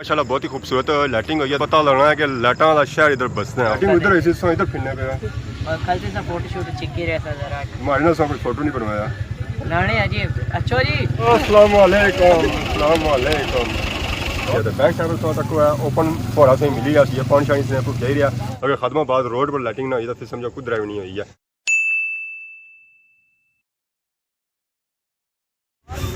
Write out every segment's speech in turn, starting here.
माशाल्लाह बहुत ही खूबसूरत लाइटिंग हुई है। पता लगना है कि लाइटा वाला शहर इधर बसना है। उधर इसी से इधर फिरने पे और कल से सब फोटो शूट चिक्की रहता जरा हमारे ना कोई फोटो नहीं बनवाया नाने अजीब अच्छा जी अस्सलाम वालेकुम अस्सलाम वालेकुम। ये तो बैक साइड तो तक ओपन फोड़ा से मिली है ये पानी शानी से आपको कह रहा अगर खदमाबाद रोड पर लाइटिंग ना हुई तो फिर समझो खुद ड्राइव नहीं हुई है।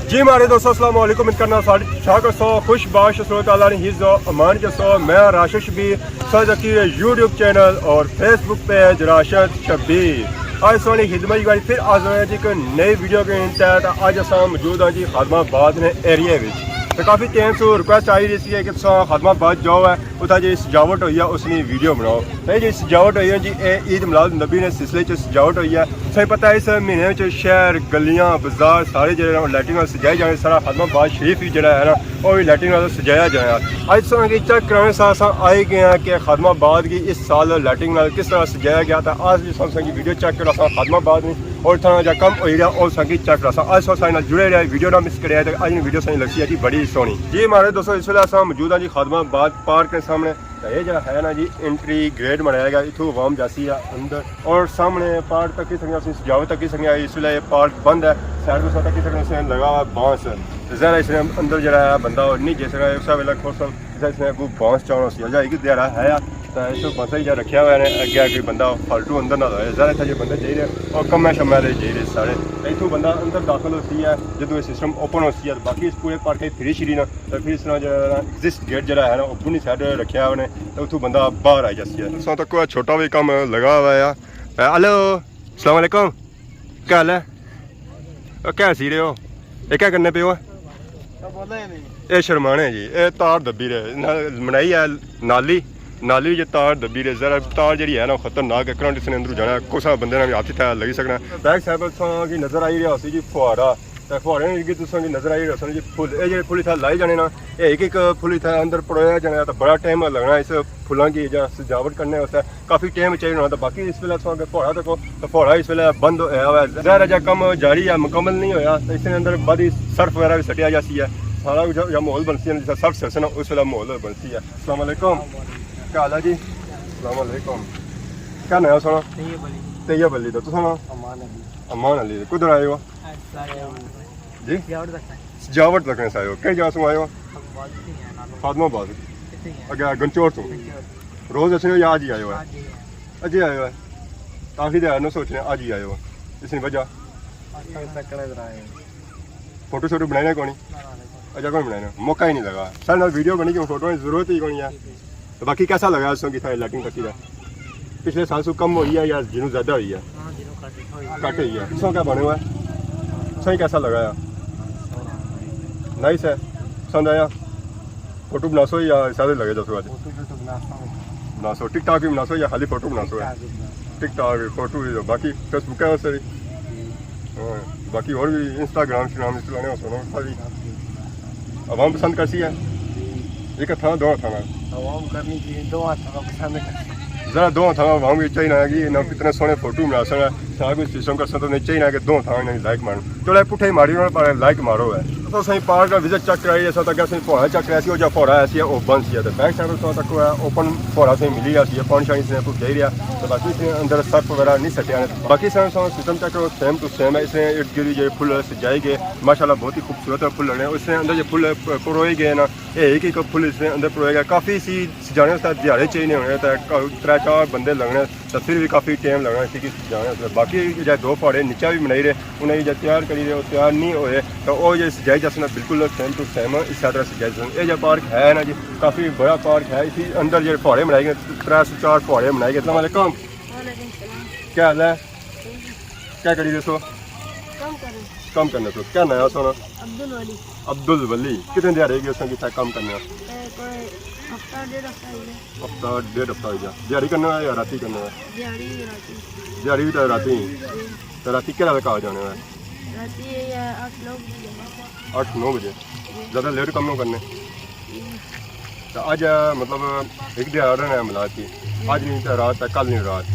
जी हमारे दोस्तों अस्सलाम वालेकुम करना शाकर सो खुश बाश ताला ने हिज़्ज़ो अमान के सो मैं राशिद शबीर सजकी यूट्यूब चैनल और फेसबुक पेज राशिद शबीर आज सोनी खिदमत की फिर आज जी एक नई वीडियो के तहत आज अस मौजूद हाँ जी खदमाबाद ने एरिया में तो काफ़ी टाइम से रिक्वेस्ट आई रही है कि खदमाबाद जाओ है उतना जी सजावट हुई है उसने वीडियो बनाओ भाई जी सजावट हुई है जी ईद मिलाद नबी ने सिलसिले सजावट हुई है सही पता है इस महीने में शहर गलियां बाजार सारे जो लाइटिंग सजाए जाने सारा खदमाबाद शरीफ भी जोड़ा है ना वो भी लाइटिंग सजाया जाए अज की चेक कराने साथ आए गए हैं कि खदमाबाद की इस साल लाइटिंग किस तरह सजाया गया था आज भी वीडियो चेक करा खदमाबाद में और थोड़ा जहाँ कम हो रहा और संगी चेक करा आज जुड़े रहे वीडियो ना मिस करे तो आज वीडियो सही लगती है जी बड़ी सोनी जी हमारे दोस्तों इस वेले मौजूद है जी खदमाबाद पार्क के सामने ये जो है ना जी एंट्री गेट बनाया गया इतों आवाम जासी है अंदर और सामने पार्क तक की सकते सजावट तक की सकते इस वे ये पार्क बंद है साइड पर तक की सकते लगा हुआ बांस ज़रा इसने अंदर जो है बंदा नहीं जिस उस वेला खोस इसने बांस चाहना एक दिहाड़ा है तो इस बस ही रखा हुआ है अगे कोई बंदा फालतू अंदर ना लाए ज़रा इतना जो बंदे चाहिए और कम्में शम्में चाहिए सारे इतों बंदा अंदर दाखिल होती है जो ये सिस्टम ओपन होती है बाकी इस पूरे पार्क फ्री श्री ना तो फिर इस तरह जो एग्जिस्ट गेट जो है ना अपनी साइड रखा उन्हें तो उतों बंदा बाहर आई जाती है उस तक छोटा भी काम लगा हुआ है। हेलो अस्सलाम वालेकुम क्या हाल है क्या सी रहे हो ये क्या करने पे हो ये शर्माने जी ये तार दबी रहे बनाई है नाली नाली जो तार दबी रहे जरा तार जी है ना खतरनाक है करंट इसने अंदर जाना कुछ बंदे ने हाथ लगी सकना बैक साइड की नजर आई रहा जी फुहारा तो फुहारे की नजर आई रहा जी फुल ये जो फुल इतना लाई जाने ना एक फुल इतना अंदर पड़ोया जाना तो बड़ा टाइम लगना इस फुलों की सजावट करने वास्ते काफ़ी टाइम चाहिए होना तो बाकी इस वेले फुहारा देखो तो फुहारा इस वेले बंद होया हुआ है ज़रा जहाँ कम जारी है मुकम्मल नहीं होया तो इसके अंदर बाद सर्फ वगैरह भी सटिया जाती है सारा जहाँ माहौल बनती है जिस सर्फ से ना उस वेला माहौल बनती है। अस्सलाम वालेकुम क्या हाल है जी अस्सलाम वालेकुम क्या नया सुना तैयब अली तो सुना अमान अली कुधर आए हो जी सजावट लगने से आए हो कई जगह से आए हो खदमाबाद अगर गंचौर तो रोज अच्छे या आज ही आए हो अज ही आए हो काफ़ी देर न सोचने आज ही आए हो इसकी वजह फोटो शोटो बनाने कौन अच्छा कौन बनाने मौका ही नहीं लगा सर ना वीडियो बनी क्यों फोटो की जरूरत ही कौन है तो बाकी कैसा लगा उसको कि थारी लाइटिंग कटी है पिछले साल से कम हुई है या जिनू ज़्यादा हुई है कट हुई है इसको क्या बने हुआ है सही कैसा लगाया नाइस है पसंद आया फोटो बना सो या सारे लगे दसो आज बना सो टिक टॉक भी बना सो या खाली फोटो बना सो है टिक टॉक फोटो बाकी फेसबुक है सर बाकी और भी इंस्टाग्राम चलाने खाली आवाम पसंद कैसी है एक था दो था आवाम करनी चाहिए दो पसंद ज़रा दो था आवाम भी चाहिए कि ना इतने सोने फोटो बना सकना सारा कुछ सिस्टम कर सकते नहीं चाहिए कि दो था लाइक मारो चलो पुठे मारी पर लाइक मारो है तो सही पार्क का विजिट चेक कराई ऐसा तक फुहारा चेक कराया जो फुहारा ऐसी है वो बंद सी है तो बैक साइड तक ओपन फुहारा से मिली है पानी शानी से आपको कह रहा तो बाकी इसने अंदर सर्फ वगैरह नहीं सटिया बाकी सिस्टम चेक करो सेम टू सेम है इसने इर्द गिर्द जो फुल सजाए गए माशाल्लाह बहुत ही खूबसूरत फुल लगे इसने अंदर जो फुल परोए गए ना एक फुल इसने अंदर परोए गए काफ़ी सी सजाने दिहाड़े चाहिए होने तो त्रै चार बंदे लगने तो फिर भी काफ़ी टाइम लगना इसी की सजाने बाकी जो दो फुहारे नीचा भी बनाई रहे उन्हें जो तैयार करी रहे तैयार नहीं होए तो वो जो सजाई जासना बिल्कुल सेम टू सेम इस तरह सजाई जासन ये जो पार्क है ना जी काफ़ी बड़ा पार्क है इसी अंदर जो फुहारे बनाए गए 3 से 4 फुहारे बनाए गए। अस्सलाम वालेकुम क्या हाल है क्या करी दसो कम करने तो क्या नया सोना अब्दुल वली कितने दिहाड़े गए उसने कितना कम करने हफ्ता डेढ़ हफ्ता हो गया दिहाड़ी करना है या राती करना है दिहाड़ी भी तो राती क्या तक आ जाने है 8-9 बजे ज़्यादा लेट कम नहीं करने तो आज मतलब एक दिहाड़ा है मिला थी आज नहीं तो रात है कल नहीं रात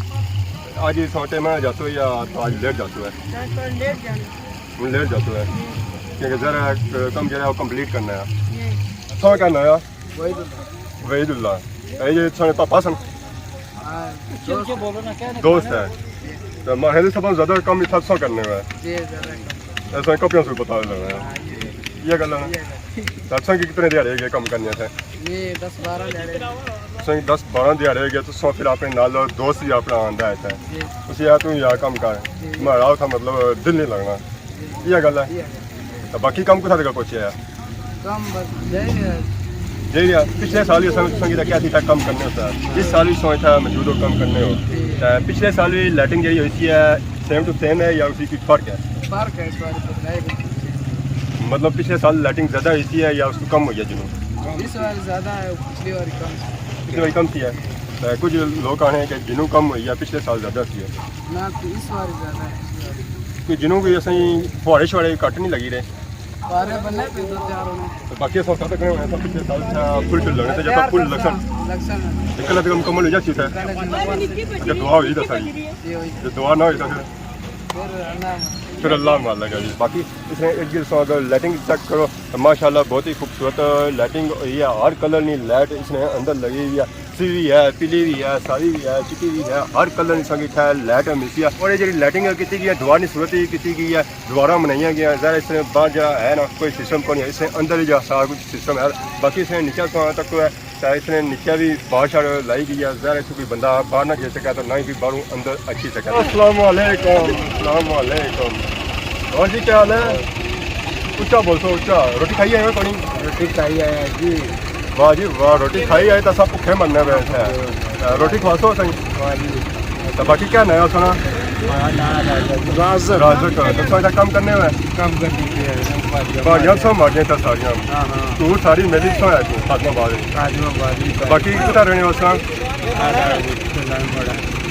आज ही सोटे में जाते या तो आज लेट जाते है लेट जाते है क्योंकि ज़रा कम जो है वो कम्प्लीट करना है सौ क्या नया वहीदुल्ला ये सारे पापा सन दोस्त है तो माहिर सब ज़्यादा कम इतना सा करने में ऐसा कपियों से बता रहे हैं ये गल है अच्छा कि कितने दिहाड़े गए कम करने थे ये 10-12 दिहाड़े 10-12 दिहाड़े गए तो फिर अपने नाल दोस्त भी अपना आंदा है उसी यार तू यार कम कर मारा था मतलब दिल नहीं लगना ये गल है तो बाकी कम कुछ तक पहुंचे यार कम बस जाएगा जी यार पिछले साल ये संगीत क्या थी कम करने होता है इस साल भी सोचा मौजूद हो कम करने हो पिछले साल भी लाइटिंग जी हुई है सेम टू सेम है या उसी की फर्क है इस बार मतलब पिछले साल लाइटिंग ज़्यादा हुई है या उसको कम हुई है जिन्होंने इस बार ज़्यादा है पिछली बार कम थी है कुछ लोग कहे हैं कि जिन्हों कम हुई है पिछले साल ज़्यादा थी है ना इस बार ज़्यादा है कि जिन्हों की असं फुहारे शुहारे कट नहीं लगी रहे बारे बनने पे 2-4 होने तो बाकी सब तक नहीं होना पिछले साल फुल टुल लगने जब फुल लक्षण निकल तो मुकम्मल हो जाती है जब दुआ हुई तो सारी जब दुआ ना हुई तो फिर अल्लाह मार लगा जी बाकी इसमें एक चीज़ अगर लाइटिंग चेक करो तो माशाल्लाह बहुत ही खूबसूरत लाइटिंग हुई है हर कलर की लाइट इसमें अंदर लगी हुई है भी है पीली भी है सारी भी है चिट्टी भी है हर कलर की लाइट मिलती है और ये जी लाइटिंग की गई दुआ की सूरत ही की गई है दोबारा बनाई गई ज़रा इसमें बाहर जरा है ना कोई सिस्टम को नहीं है इसमें अंदर ही जहाँ सारा कुछ सिस्टम है बाकी इसमें नीचे तक है चाहे इसने नीचे भी बाहर शार लाई गई है ज़रा इसको कोई बंदा बाहर ना जा सके तो ना ही बाहरों अंदर अच्छी सके अस्सलाम वालेकुम और जी क्या हाल है ऊँचा बोल सो ऊँचा रोटी खाई है थोड़ी रोटी खाई है जी वाह जी वाह रोटी खाई है तो सब भुखे मरने बैठे रोटी खा सो सही तो बाकी क्या नया सुना राजक कम करने में बाड़ियाँ सब मारियाँ था सारियाँ तू सारी मेरी सो है तू खादमाबाद बाकी कितना रहने उसका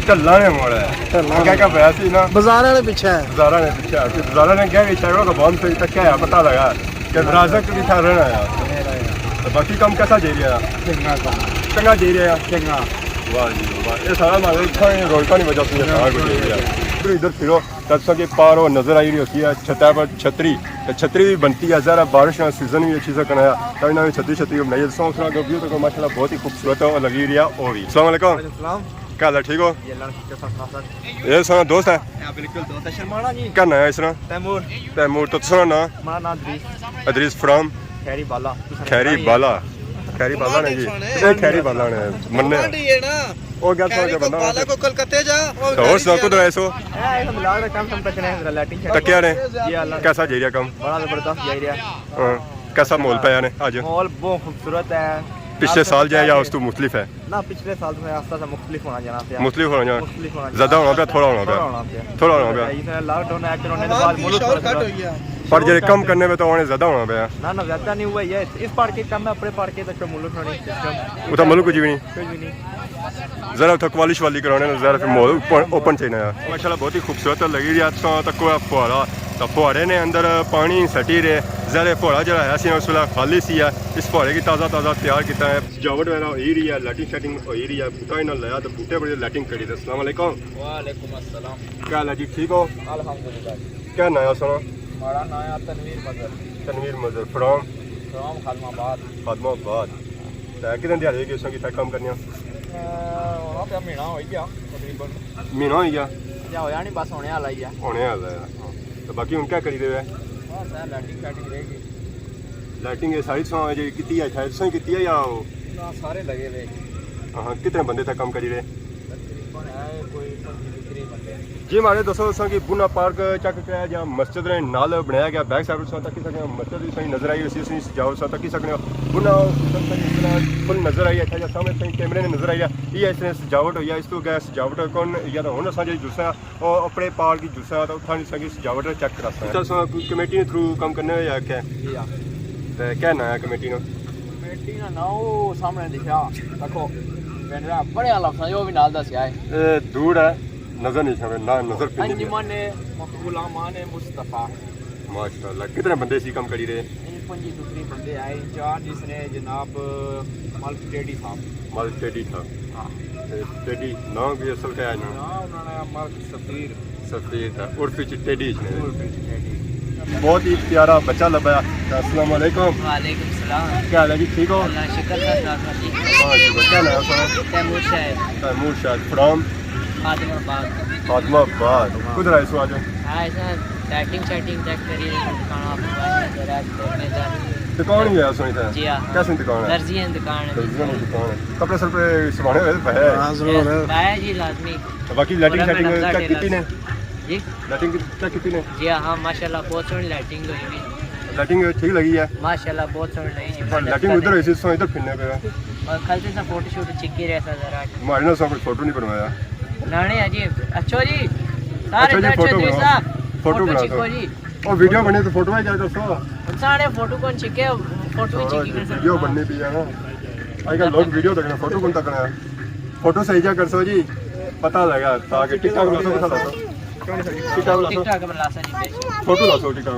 ढल्ला ने मोड़ा है क्या क्या पाया सी ना बाजारा ने पीछे बाजारा ने क्या बेचा तो बॉम्ब से तक क्या है पता लगा कि राजक भी था रहना यार तो बाकी कम कैसा दे रहा है चंगा दे रहा है वाह जी वाह ये सारा हमारे रोजगार की वजह से सारा कुछ दे रहा है फिर इधर फिरो तब से पार और नज़र आई रही होती है छत्ता पर छतरी भी बनती है ज़रा बारिश का सीजन भी अच्छी से बनाया तभी ना छतरी बनाई सोचना तो व्यू तो माशाल्लाह बहुत ही खूबसूरत और लगी रही है वो भी अस्सलाम वालेकुम क्या हाल है ठीक हो ये सारा दोस्त है बिल्कुल दोस्त है शर्माना जी क्या नाम है इसका तैमूर तो तुम्हारा नाम हमारा नाम अदरीस फ्रॉम खैरी बाला खैरी बाला ने जी खैरी बाला ने मन्ने ओ क्या सोच के बंदा बाला को कलकत्ते जा तो और सुना तो ऐसो मिला रहा काम तक ने लाइटिंग तकिया ने जी अल्लाह कैसा जेरिया कम बड़ा जबरदस्त जा रहा कैसा मोल पाया ने आज माहौल बहुत खूबसूरत है पिछले साल जाए या उस तो मुख्तलिफ है ना पिछले साल में आस्ता सा मुख्तलिफ होना जाना था मुख्तलिफ होना जाना ज़्यादा होना पे थोड़ा होना पे इसमें लॉकडाउन एक्ट होने के बाद मुल्क कट हो गया पर जे कम करने में तो उन्हें ज़्यादा होना पे ना ज़्यादा नहीं हुआ ये इस पार्क के कम है अपने पार्क के तक मुल्क होने सिस्टम उधर मुल्क कुछ भी नहीं ज़रा तो क्वालिश वाली कराने ज़रा फिर मॉल ओपन चाहिए यार माशाल्लाह बहुत ही खूबसूरत लगी रही है तक फुहारा तो फुहारे ने अंदर पानी सटी रहे ज़रा फुहारा जरा है उस वेला खाली सी है इस फुहारे की ताज़ा तैयार किया है सजावट वगैरह हो रही है लाइटिंग शाइटिंग हो रही है बूटा इन्हें लाया तो बूटे बड़े लाइटिंग करी थे अस्सलाम वालेकुम वालेकुम अस्सलाम क्या हाल है जी ठीक हो अल्हम्दुलिल्लाह क्या नया सुना हमारा नया तनवीर मजर फ्रॉम खादमाबाद कितने दिहाड़े की उसकी कम करनी वहाँ पे महीना हो गया तकरीबन महीना हो गया या होया नहीं बस होने वाला ही है होने वाला है तो बाकी हम क्या करी दे लाइटिंग रहेगी लाइटिंग ये सारी सौ जी कितनी है शायद सौ कितनी है या ना सारे लगे हुए हाँ कितने बंदे थे कम करी रहे तकरीबन है कोई 25 बंदे जी हमारे दोस्तों की बुना पार्क चक कराया जहाँ मस्जिद ने नाल बनाया गया बैक साइड तक सकते मस्जिद भी सही नजर आई उसी सजाओ तक सकते बुना फुल नजर आई अच्छा सामने सही कैमरे ने नजर आई है ये इसने सजावट हुई है इस तो क्या सजावट कौन या तो हूँ असं जुस्सा और अपने पार्क की जुस्सा तो उठा नहीं सकी सजावट चेक करा सकते कमेटी ने थ्रू काम करने हुए आख्या क्या ना है कमेटी ने ना वो सामने दिखा देखो बड़े लफ्ज़ जो भी नाल दसिया है दूर है नजर नहीं छवे ना नजर अंजुमन मकबूला मान मुस्तफा माशाल्लाह कितने बंदे सी कम करी रहे 25 बंदे आए इंचार्ज जिसने जनाब मल्क टेडी था हां टेडी नाम भी असल क्या है ना उन्होंने मल्क सफीर था उर्फ टेडी बहुत ही प्यारा बच्चा लबाया अस्सलाम वालेकुम क्या हाल है जी, ठीक हो? अल्लाह शुक्र है साहब ठीक है। हाँ शुक्र। क्या नाम है आपका? तैमूर शाह तैमूर शाह फ्रॉम खादिमाबाद। खादिमाबाद। किधर आए सो आज? हाँ ऐसा लाइटिंग सेटिंग चेक करिए खाना आपको दुकान ही है सुनी था। जी हाँ। कैसी दुकान है? दर्जी है दुकान है। दर्जियों की दुकान है। कपड़े सर पे सुभाने हुए है। हाँ जरूर है जी लाजमी। बाकी लाइटिंग सेटिंग चेक की ने? जी लाइटिंग चेक की ने? जी हाँ माशाल्लाह बहुत सोहनी लाइटिंग हुई हुई। लाइटिंग ठीक लगी है माशाल्लाह बहुत सोहनी लगी। लाइटिंग उधर ऐसी सो इधर फिरने पे और कल से फोटो शूट चिक्की रहता जरा हमारे ना सब फोटो नहीं बनवाया नाने जी। अच्छा जी अच्छा जी, फोटो जी बनाओ। फोटो बना चिक्को जी और वीडियो बने तो फोटो है क्या दोस्तों? सारे फोटो कौन चिक्के फोटो ही चिक्की कर सकते वीडियो बननी भी है ना आजकल लोग वीडियो तकना फोटो कौन तकना है फोटो सही क्या कर सो जी पता लगा ताकि टिकटॉक में पता लगा टिकटॉक में ला सकते फोटो ला सो टिकटॉक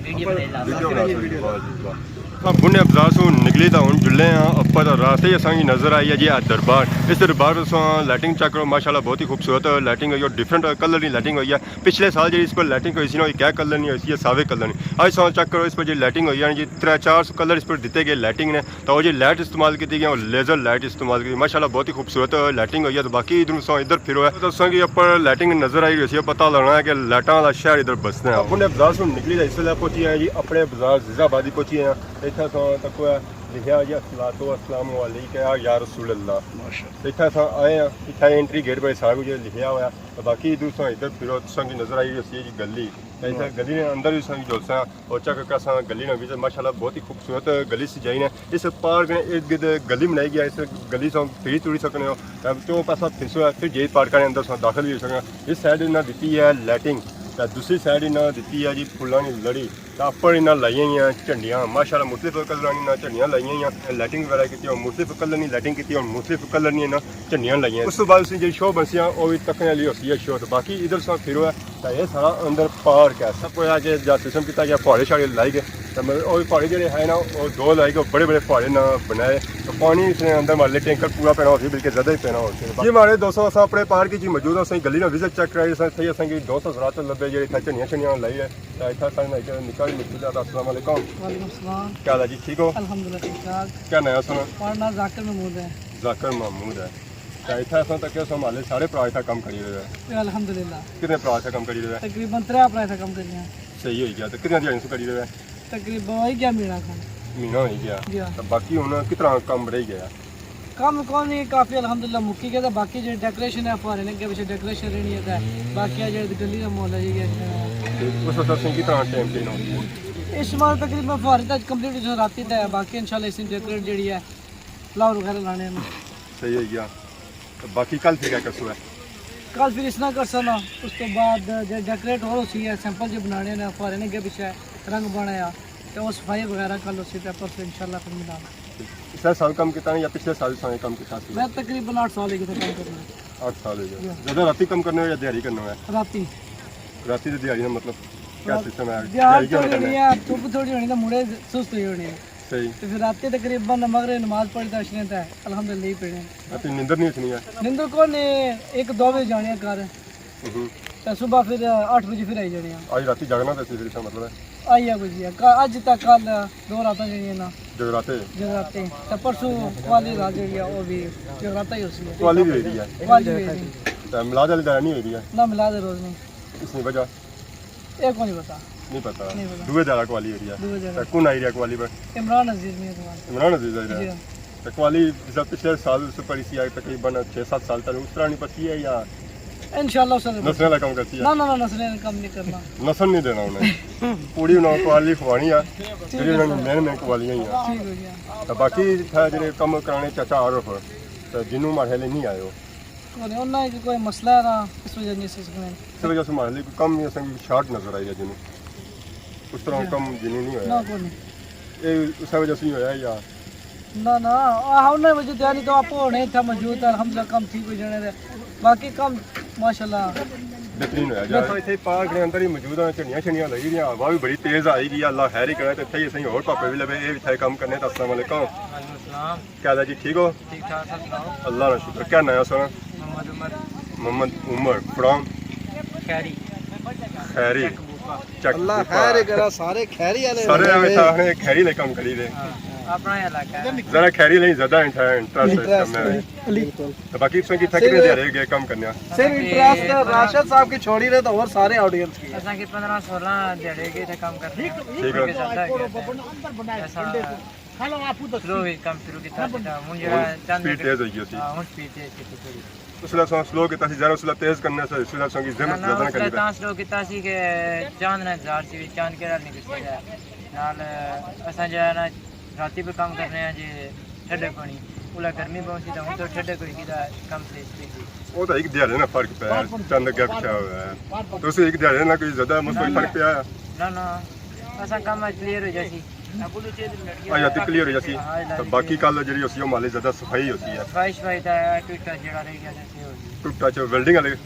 वीडियो बना वीडियो बना सो बुने बाज़ार से निकली था हूँ जुल्ले हैं अपर तो रास्ते असांगी नज़र आई है जी दरबार इस दरबार लाइटिंग चेक करो माशाल्लाह बहुत ही खूबसूरत लाइटिंग हुई है डिफरेंट कलर की लाइटिंग हुई है पिछले साल जी इस पर लाइटिंग हुई सी ना क्या कलर नहीं हुई सावे कलर नहीं आज साल चेक करो इस पर जी लाइटिंग हुई है जी 3-4 कलर इस पर दिते गए लाइटिंग ने तो वो जी लाइट इस्तेमाल की गई और लेज़र लाइट इस्तेमाल की माशाल्लाह बहुत ही खूबसूरत लाइटिंग हुई है तो बाकी इधर इधर फिरो है तो कि ऊपर लाइटिंग नज़र आई रही है पता लगना है कि लाइटा वाला शहर इधर बसते हैं अपने बाजार से निकली था इसलिए पहुंची है जी अपने बाजार जीजाबादी पहुंची हैं इतना तक लिखा जी अस्सलातु वस्सलामु अलैका या रसूल अल्लाह इतना आए हैं इतना एंट्री गेट पर सारा कुछ लिखा हुआ है बाकी दूसरा इधर फिरो संगी नजर आई रही है गली ऐसा गली ने अंदर भी संगी जोलसा और चक का गली ने भी माशाल्लाह बहुत ही खूबसूरत गली सजाई ने इस पार्क ने इर्द गिर्द गली बनाई गया इस गली से फिरी तुड़ी सकने हो तो पासा फिसो है फिर जेल पार्क के अंदर दाखिल भी हो सकते इस साइड इन्हें दी है लाइटिंग दूसरी साइड इन्हें दी है जी फुलों की लड़ी अपर इन्हें लाई हुई झंडियाँ माशाल्लाह मुख्तलिफ कलर की झंडियाँ लाई हुई लाइटिंग वगैरह की मुख्तलिफ कलर की लाइटिंग की और मुख्तलिफ कलर की इन्हें झंडियाँ लाई उस तो बाद जी शो बसियाँ वो भी तकने वाली होती है शो तो बाकी इधर से फिरो है तो ये सारा अंदर पार्क है सब कुछ आके जहाँ सिस्टम किया गया फुहारे शारे लाई गए तो मतलब फुहारे जो है ना वो 2 लाई गए बड़े बड़े फुहारे ना बनाए तो पानी इसने अंदर माले टैंकर पूरा पहना होती बल्कि ज़्यादा ही पहना होती है जी हमारे दोस्तों अस अपने पार्क जी मौजूद है गली में विजिट चेक कराई सही असेंगी 200 ज़रात लभे जो इतना झंडियाँ छंडियाँ लाई है तो इतना निकल मिलता अस्सलाम वालेकुम क्या हाल है जी ठीक हो? अल्हम्दुलिल्लाह ठीक ठाक। क्या नया सुना? और ना जाकिर महमूद है। जाकिर महमूद है तो इतना असा तक हमारे सारे भरा इतना कम करी रहे हैं अल्हम्दुलिल्लाह। कितने भरा इतना कम करी रहे हैं? तकरीबन 3 भरा कम कर लिया सही हो गया तो कितने दिहाड़ी से करी रहे हैं? तकरीबन वही क्या महीना का महीना हो गया तो बाकी हूँ कितना कम रह गया कम कौन नहीं काफ़ी अल्हम्दुलिल्लाह मुक्की गया बाकी जो डेकोरेशन है फुहारे ने पीछे डेकोरेशन रहनी है बाकी जो गली का मोल है जी उस वक्त कितना टाइम देना होती इस बार तकरीबन फुहारे तक कंप्लीट जो राती तक है बाकी इंशाल्लाह इस डेकोरेट जी है फ्लावर वगैरह लाने हैं सही हो गया तो बाकी कल फिर क्या कर सो है कल फिर इस ना कर सना उस तो बाद जो डेकोरेट और उसी है सैंपल जो बनाने ने फुहारे ने के पीछे रंग बनाया तो वो सफाई वगैरह कल उसी पेपर से इंशाल्लाह फिर मिलाना पिछले साल कम कितना या पिछले साल से कम कितना मैं तकरीबन 8 साल ही काम करना है 8 साल हो गया ज़्यादा राती कम करना है या दिहाड़ी करना है राती राती तो दिहाड़ी मतलब क्या सिस्टम है दिहाड़ी करनी है धुप थोड़ी होनी तो मुड़े सुस्त ही होनी है सही तो फिर राती तकरीबन मगरिब नमाज पढ़ी तो अशने था अल्हम्दुलिल्लाह ही पढ़े राती नींदर नहीं उठनी है नींद को ने 1-2 बजे जाने घर तो सुबह फिर 8 बजे फिर आई जाने आज राती जागना तो इसका मतलब है आई है बुझिया अज तक कल 2 रात जी ना जगराते तो परसों वाली रात जी वो भी जगराता ही होती है वाली भी हुई है वाली भी है तो मिलाद वाली दारा नहीं हुई है ना मिलाद रोज नहीं इसकी वजह एक को नहीं पता दुए दारा कवाली हो रही है कौन आई रहा कवाली पर इमरान अजीज में इमरान अजीज आई रहा तो कवाली जब पिछले साल से पड़ी सी आई तकरीबन 6-7 साल तक उस तरह नहीं पड़ती है या इंशाल्लाह सर नस्ल वाला काम करती है ना नस्ल ने काम नहीं करना नस्ल नहीं देना उन्हें पूरी उन्होंने कवाली खवानी है फिर उन्होंने मेन कवालियाँ ही हैं ठीक हो गया तो बाकी था जो कम कराने चाचा आरोप तो जिन्हों हमारे लिए नहीं आयो उन्हें कोई मसला है ना इस वजह नहीं सीखने इस वजह से हमारे लिए कम या शार्ट नजर आई है जिन्हों उस तरह कम जिन्हों नहीं होया ना कौन ये उस वजह से ही होया या ना हमने वजह तैयारी तो आप नहीं था मौजूद है अल्हम्दुलिल्लाह कम ठीक हो जाने दे बाकी कम माशाल्लाह बेहतरीन होया जा इतने पार्क के अंदर ही मौजूद है झंडियाँ छंडियाँ लगी रही हवा भी बड़ी तेज आएगी अल्लाह खैर ही करे तो इतने ही सही और पापे भी लगे ये भी थे काम करने तो अस्सलाम वालेकुम क्या हाल है जी ठीक हो? ठीक ठाक अल्लाह का शुक्र क्या नया सुना? मोहम्मद उमर फ्रॉम खैरी चक अल्लाह खैर करा सारे खैरी वाले सारे खैरी ले काम करी दे अपना ही इलाका है जरा खैरी नहीं ज्यादा इंटरेस्ट है तो बाकी इसमें कितना कितने दे रहे काम करने सिर्फ इंटरेस्ट राशिद साहब की छोड़ी रहे तो और सारे ऑडियंस की ऐसा कि 15-16 दिहाड़ी के काम करते हैं ठीक है हेलो आप तो स्लो ही काम शुरू किया था मुझे चंद स्पीड तेज हो गई थी हां स्पीड तेज की थोड़ी उसला सो स्लो किता सी जरा उसला तेज करने से उसला सो की जहमत ज्यादा ना करी ਤਾਂ स्लो ਕੀਤਾ ਸੀ ਕਿ ਚਾਂਦ ਨੇ ਹਜ਼ਾਰ ਸੀ ਚਾਂਦ ਕੇ ਨਾਲ ਨਿਕਲ ਗਿਆ ਨਾਲ ਅਸਾਂ ਜਿਹੜਾ ਨਾ ਰਾਤੀ ਵੀ ਕੰਮ ਕਰਨੇ ਆ ਜੇ ਠੰਡੇ ਪਾਣੀ ਉਹਲਾ ਗਰਮੀ ਬਹੁਤ ਸੀ ਤਾਂ ਹੁਣ ਤੋਂ ਠੰਡੇ ਕੋਈ ਕਿਦਾ ਕੰਮ ਸੇ ਸੀ ਉਹ ਤਾਂ ਇੱਕ ਦਿਹਾੜੇ ਨਾਲ ਫਰਕ ਪਿਆ ਚੰਦ ਅੱਗੇ ਪਿਛਾ ਹੋਇਆ ਹੈ ਤੁਸੀਂ ਇੱਕ ਦਿਹਾੜੇ ਨਾਲ ਕੋਈ ਜ਼ਿਆਦਾ ਮੁਸ਼ਕਿਲ ਫਰਕ ਪਿਆ ਹੈ ਨਾ ਅਸਾਂ ਕੰਮ ਕਲੀਅਰ ਹੋ ਜਾਸੀ ਆ ਤੇ ਕਲੀਅਰ ਹੋ ਜਾਸੀ ਤਾਂ ਬਾਕੀ ਕੱਲ ਜਿਹੜੀ ਉਸੀ ਉਹ ਮਾਲੇ ਜ਼ਿਆਦਾ ਸਫਾਈ ਹੁੰਦੀ ਹੈ ਸਫਾਈ ਦਾ ਟੁੱਟਾ ਜਿਹੜਾ ਰਹਿ ਗਿਆ ਸੀ ਟੁੱਟਾ ਚ ਵੈਲਡਿੰਗ ਵਾਲੇ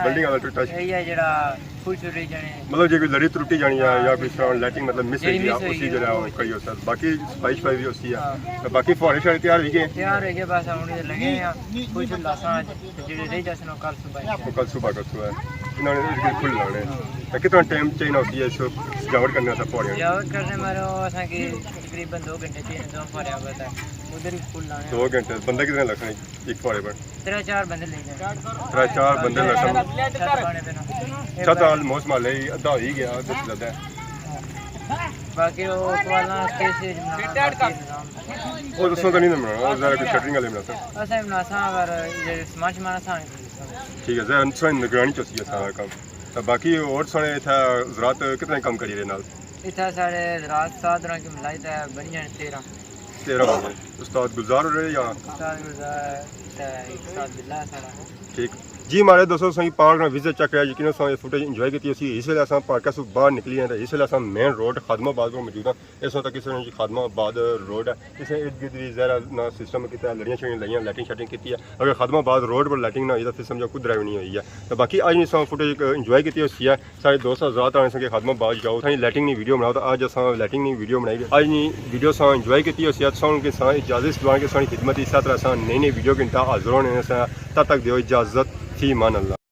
ਬਿਲਡਿੰਗ ਵਾਲਾ ਟੁੱਟਾ ਇਹ ਹੈ ਜਿਹੜਾ ਫੁੱਲ ਛੁੱਟੀ ਜਾਣੇ मतलब जो कोई लड़ी त्रुटि जानी है या कोई साउंड लाइटिंग मतलब मिस हो गया उसी जरा कई हो सर बाकी स्पाइस फाइव भी होती है तो बाकी फौरे शारे तैयार हो गए बस हम लगे हैं कुछ लासा जेडे रह जासन कल सुबह इन्होंने इसके फुल लाने तो कितना टाइम चाहिए होती है इसको सजावट करने से फौरे सजावट करने मारो असा कि तकरीबन 2 घंटे चाहिए 2 फौरे होता है उधर ही फुल लाने 2 घंटे बंदे कितने लगने एक फौरे पर 3-4 बंदे ले जाए 3-4 बंदे लगने पाने पे छत ऑलमोस्ट माले अद्धा हो ही गया दस ज्यादा बाकी वो वाला स्टेज वो दोस्तों तो नहीं ना बनाना और जरा कुछ शटरिंग वाले बनाता ऐसा ही बनासा और ये समाज माना सा ठीक है जरा इंसान निगरानी चाहिए सारा काम तो बाकी और सोने था ज़रात कितने काम करी रहे नाल इतना सारे रात 7 रंग की मिलाई था बनिया 13 बजे उस्ताद गुजार रहे या उस्ताद गुजार एक साथ बिल्ला सारा ठीक जी हमारे दोस्तों सही पार्क में विजिट चेक किया यकीन से फुटेज इंजॉय की थी इस वे अस पार्क से बाहर निकली हैं इस वे मेन रोड खादमाबाद पर मौजूद है इस वक्त किसी ने खादमाबाद रोड है इसे इर्द गिर्द भी जरा ना सिस्टम किया लड़ियाँ शड़ियाँ लाइया लाइटिंग शाइटिंग की है अगर खादमाबाद रोड पर लाइटिंग ना होई तो फिर समझो खुद ड्राइव नहीं हुई है तो बाकी आज नहीं फुटेज इंजॉय की उसी है सारे दोस्त हज़रात आने से खादमाबाद जाओ था लाइटिंग नहीं वीडियो बनाओ तो आज अस लाइटिंग नहीं वीडियो बनाई आज नहीं वीडियो से इंजॉय की उसी उनके इजाज़त दिलवाने की सारी खिदमत इस तरह नई नई वीडियो के इंतहा हाजिर होने तब तक दो इजाज़त थी मान अल्लाह।